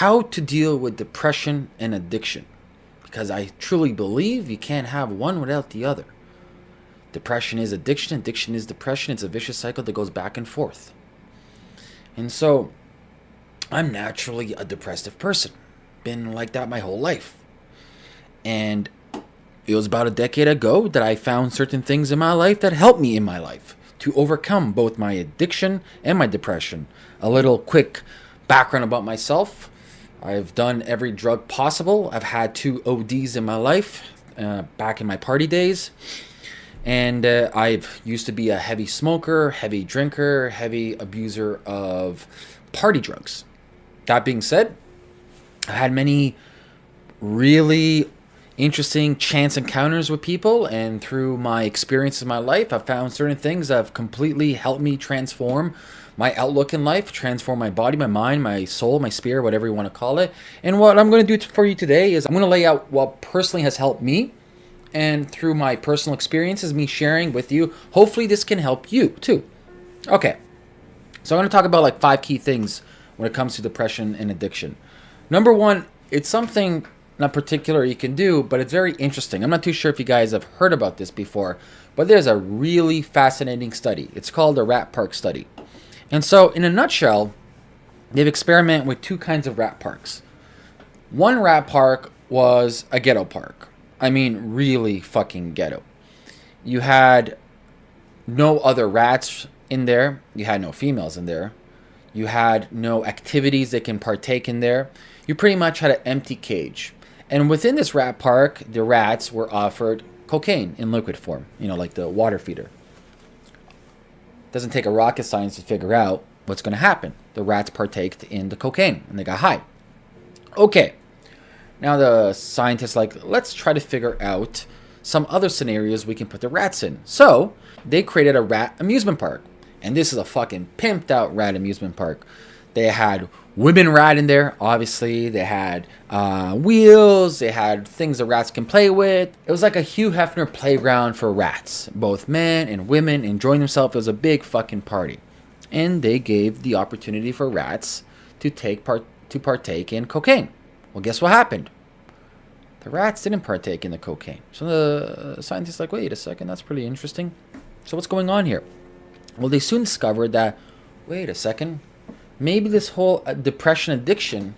how to deal with depression and addiction. Because I truly believe you can't have one without the other. Depression is addiction, addiction is depression. It's a vicious cycle that goes back and forth. And so, I'm naturally a depressive person. Been like that my whole life. And it was about a decade ago that I found certain things in my life that helped me in my life to overcome both my addiction and my depression. A little quick background about myself. I've done every drug possible. I've had 2 ODs in my life back in my party days. And I've used to be a heavy smoker, heavy drinker, heavy abuser of party drugs. That being said, I had many really interesting chance encounters with people, and through my experiences in my life, I've found certain things that have completely helped me transform my outlook in life, transform my body, my mind, my soul, my spirit, whatever you want to call it. And what I'm going to do for you today is I'm going to lay out what personally has helped me, and through my personal experiences, me sharing with you, hopefully this can help you too. Okay, so I'm going to talk about like 5 key things when it comes to depression and addiction. Number 1, it's something not particular you can do, but it's very interesting. I'm not too sure if you guys have heard about this before, but there's a really fascinating study. It's called the Rat Park study. And so in a nutshell, they've experimented with 2 kinds of rat parks. One rat park was a ghetto park. I mean, really fucking ghetto. You had no other rats in there. You had no females in there. You had no activities they can partake in there. You pretty much had an empty cage. And within this rat park, the rats were offered cocaine in liquid form, like the water feeder. Doesn't take a rocket science to figure out what's going to happen. The rats partaked in the cocaine and they got high. Okay. Now the scientists let's try to figure out some other scenarios we can put the rats in. So they created a rat amusement park. And this is a fucking pimped out rat amusement park. They had women rat in there, obviously. They had wheels. They had things the rats can play with. It was like a Hugh Hefner playground for rats. Both men and women enjoying themselves. It was a big fucking party. And they gave the opportunity for rats to partake in cocaine. Well, guess what happened? The rats didn't partake in the cocaine. So the scientists are like, wait a second, that's pretty interesting. So what's going on here? Well, they soon discovered that, wait a second, maybe this whole depression addiction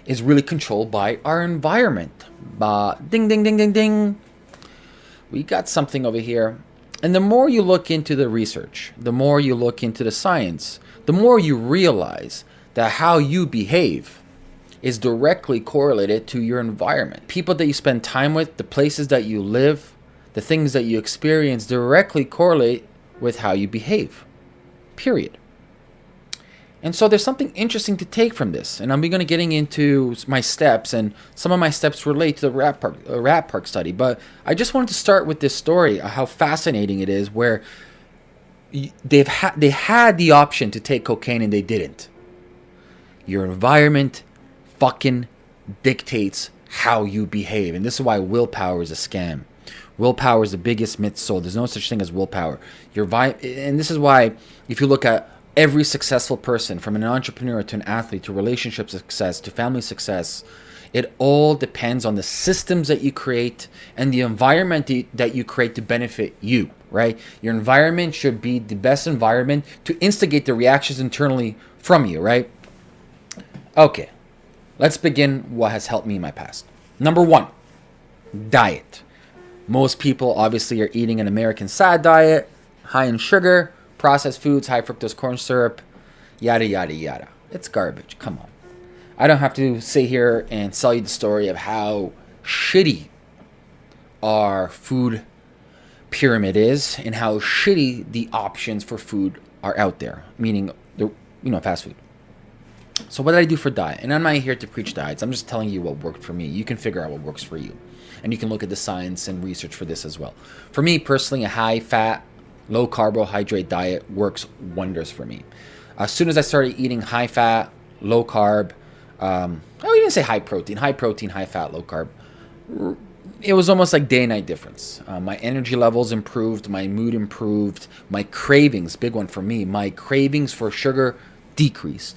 is really controlled by our environment. Ding, ding, ding, ding, ding. We got something over here. And the more you look into the research, the more you look into the science, the more you realize that how you behave is directly correlated to your environment. People that you spend time with, the places that you live, the things that you experience directly correlate with how you behave. Period. And so there's something interesting to take from this. And I'm going to getting into my steps, and some of my steps relate to the rat park study. But I just wanted to start with this story, how fascinating it is, where they had the option to take cocaine and they didn't. Your environment fucking dictates how you behave. And this is why willpower is a scam. Willpower is the biggest myth sold. There's no such thing as willpower. And this is why if you look at every successful person, from an entrepreneur to an athlete to relationship success to family success, it all depends on the systems that you create and the environment that you create to benefit you, right? Your environment should be the best environment to instigate the reactions internally from you, right? Okay. Let's begin what has helped me in my past. Number 1, diet. Most people obviously are eating an American sad diet, high in sugar, processed foods, high fructose corn syrup, yada, yada, yada. It's garbage. Come on. I don't have to sit here and sell you the story of how shitty our food pyramid is and how shitty the options for food are out there, meaning fast food. So what did I do for diet? And I'm not here to preach diets. I'm just telling you what worked for me. You can figure out what works for you. And you can look at the science and research for this as well. For me personally, a high-fat, low-carbohydrate diet works wonders for me. As soon as I started eating high-fat, low-carb, I would even say high-protein, high-fat, low-carb, it was almost like day and night difference. My energy levels improved, my mood improved, my cravings, big one for me, my cravings for sugar decreased.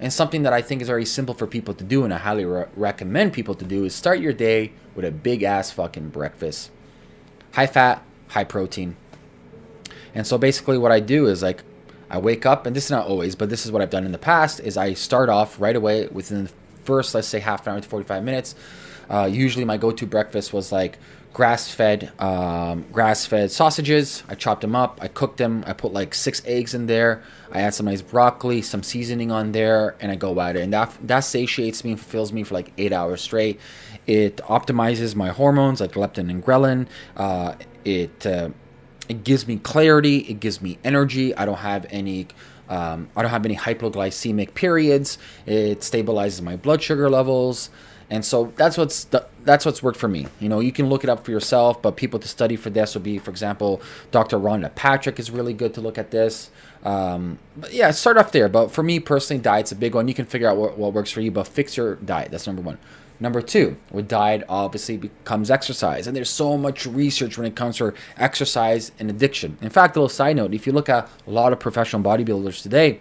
And something that I think is very simple for people to do, and I highly recommend people to do, is start your day with a big ass fucking breakfast. High fat, high protein. And so basically what I do is like, I wake up, and this is not always, but this is what I've done in the past, is I start off right away within the first, let's say, half an hour to 45 minutes. Usually my go-to breakfast was like grass-fed sausages. I chopped them up, I cooked them, I put like 6 eggs in there, I add some nice broccoli, some seasoning on there, and I go at it. And that satiates me and fulfills me for like 8 hours straight. It optimizes my hormones like leptin and ghrelin. It gives me clarity. It gives me energy. I don't have any hypoglycemic periods. It stabilizes my blood sugar levels, and so that's what's worked for me. You know, you can look it up for yourself, but people to study for this would be, for example, Dr. Rhonda Patrick is really good to look at this. But yeah, start off there. But for me personally, diet's a big one. You can figure out what works for you, but fix your diet. That's number one. Number two, with diet obviously becomes exercise. And there's so much research when it comes to exercise and addiction. In fact, a little side note, if you look at a lot of professional bodybuilders today,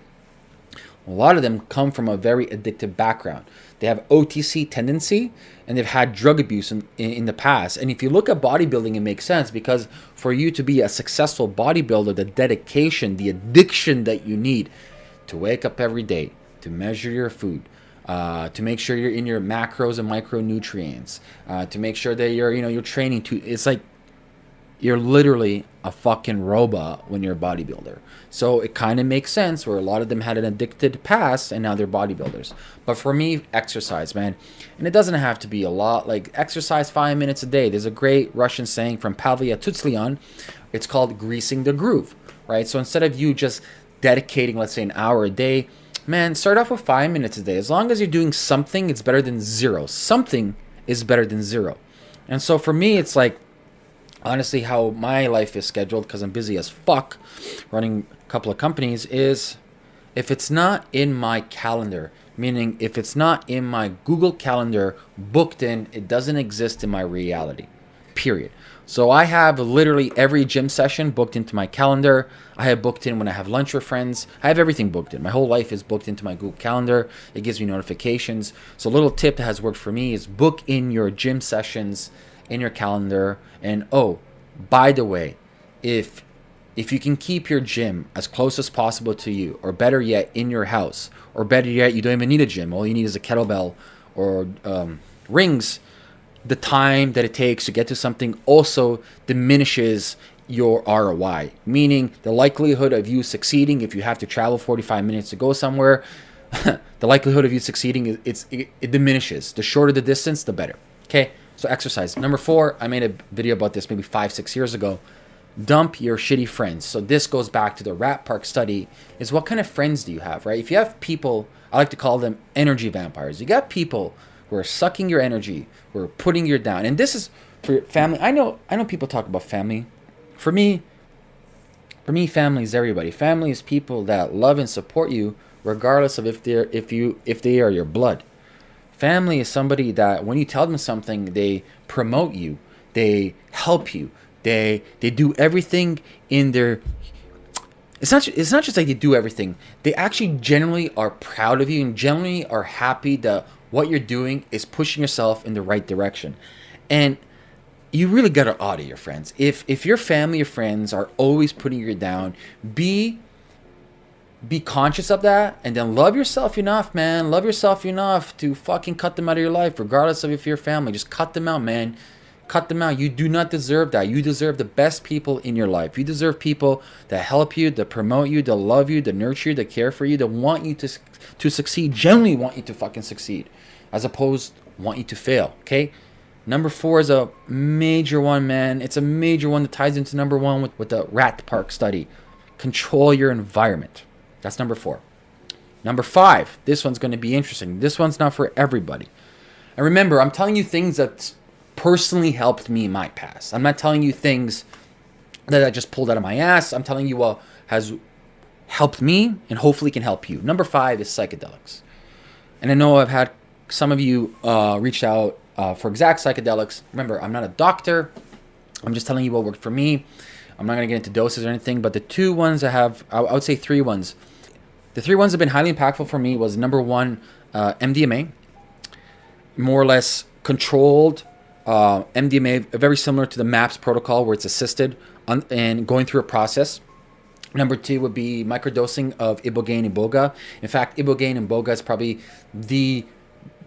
a lot of them come from a very addictive background. They have OTC tendency, and they've had drug abuse in the past. And if you look at bodybuilding, it makes sense, because for you to be a successful bodybuilder, the dedication, the addiction that you need to wake up every day, to measure your food, to make sure you're in your macros and micronutrients, to make sure that you're training to, it's like you're literally a fucking robot when you're a bodybuilder. So it kind of makes sense where a lot of them had an addicted past and now they're bodybuilders. But for me, exercise, man. And it doesn't have to be a lot. Like, exercise 5 minutes a day. There's a great Russian saying from Pavlia Tutslian. It's called greasing the groove, right? So instead of you just dedicating, let's say, an hour a day, man, start off with 5 minutes a day. As long as you're doing something, it's better than zero. Something is better than zero. And so for me, it's like, honestly, how my life is scheduled, because I'm busy as fuck running a couple of companies, is if it's not in my calendar, meaning if it's not in my Google Calendar booked in, it doesn't exist in my reality, period. So I have literally every gym session booked into my calendar. I have booked in when I have lunch with friends. I have everything booked in. My whole life is booked into my Google Calendar. It gives me notifications. So a little tip that has worked for me is book in your gym sessions in your calendar. And oh, by the way, if you can keep your gym as close as possible to you, or better yet, in your house, or better yet, you don't even need a gym. All you need is a kettlebell or rings. The time that it takes to get to something also diminishes your ROI, meaning the likelihood of you succeeding, if you have to travel 45 minutes to go somewhere, the likelihood of you succeeding, it diminishes. The shorter the distance, the better. Okay, so exercise. Number 4, I made a video about this maybe 5-6 years ago. Dump your shitty friends. So this goes back to the Rat Park study, is what kind of friends do you have, right? If you have people, I like to call them energy vampires. You got people who are sucking your energy, who are putting you down. And this is for your family. I know people talk about family. For me, family is everybody. Family is people that love and support you regardless of if they are your blood. Family is somebody that when you tell them something, they promote you, they help you, they do everything in their. It's not just like they do everything. They actually generally are proud of you and generally are happy that what you're doing is pushing yourself in the right direction. And you really got to audit your friends. If your family or friends are always putting you down, be conscious of that, and then love yourself enough, man. Love yourself enough to fucking cut them out of your life, regardless of if you're family. Just cut them out, man. Cut them out. You do not deserve that. You deserve the best people in your life. You deserve people that help you, that promote you, that love you, that nurture you, that care for you, that want you to succeed, generally want you to fucking succeed, as opposed to want you to fail, okay? Number 4 is a major one, man. It's a major one that ties into number 1 with the Rat Park study. Control your environment. That's number 4. Number 5, this one's going to be interesting. This one's not for everybody. And remember, I'm telling you things that personally helped me in my past. I'm not telling you things that I just pulled out of my ass. I'm telling you what has helped me and hopefully can help you. Number 5 is psychedelics. And I know I've had some of you reached out for exact psychedelics. Remember, I'm not a doctor. I'm just telling you what worked for me. I'm not going to get into doses or anything, but the 2 ones I have, I would say 3 ones. The three ones that have been highly impactful for me was number one, MDMA, more or less controlled MDMA, very similar to the MAPS protocol where it's assisted and going through a process. Number two would be microdosing of Ibogaine Iboga. In fact, Ibogaine Iboga is probably the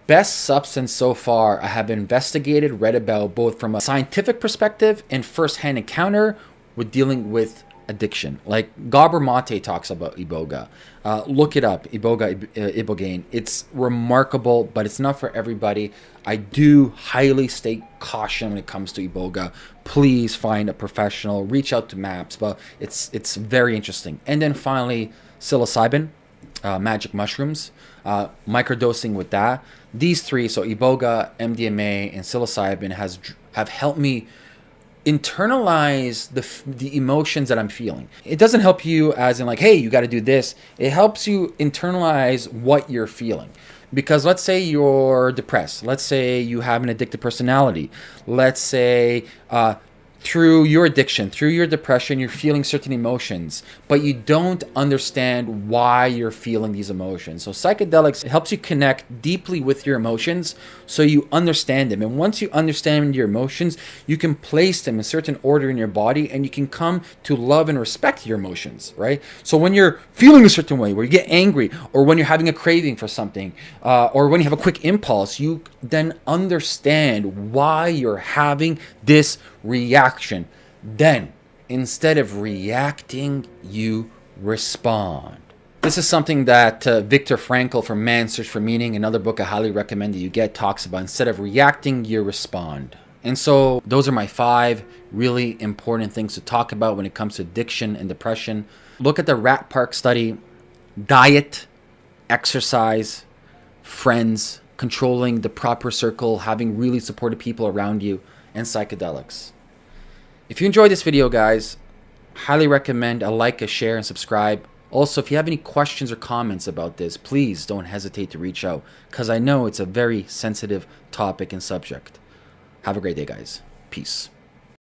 best substance so far I have investigated, read about, both from a scientific perspective and first-hand encounter with dealing with addiction. Like Gabor Mate talks about Iboga. Look it up, Ibogaine. It's remarkable, but it's not for everybody. I do highly state caution when it comes to Iboga. Please find a professional, reach out to MAPS, but it's very interesting. And then finally, psilocybin, magic mushrooms, microdosing with that. These three, so Iboga, MDMA, and psilocybin have helped me internalize the emotions that I'm feeling. It doesn't help you as in like, hey, you got to do this. It helps you internalize what you're feeling. Because let's say you're depressed. Let's say you have an addictive personality. Let's say through your addiction, through your depression, you're feeling certain emotions, but you don't understand why you're feeling these emotions. So psychedelics helps you connect deeply with your emotions so you understand them. And once you understand your emotions, you can place them in certain order in your body and you can come to love and respect your emotions, right? So when you're feeling a certain way, where you get angry, or when you're having a craving for something, or when you have a quick impulse, you then understand why you're having this reaction. Then, instead of reacting, you respond. This is something that Viktor Frankl from Man's Search for Meaning, another book I highly recommend that you get, talks about. Instead of reacting, you respond. And so those are my 5 really important things to talk about when it comes to addiction and depression. Look at the Rat Park study: diet, exercise, friends, controlling the proper circle, having really supportive people around you, and psychedelics. If you enjoyed this video, guys, highly recommend a like, a share, and subscribe. Also, if you have any questions or comments about this, please don't hesitate to reach out, because I know it's a very sensitive topic and subject. Have a great day, guys. Peace.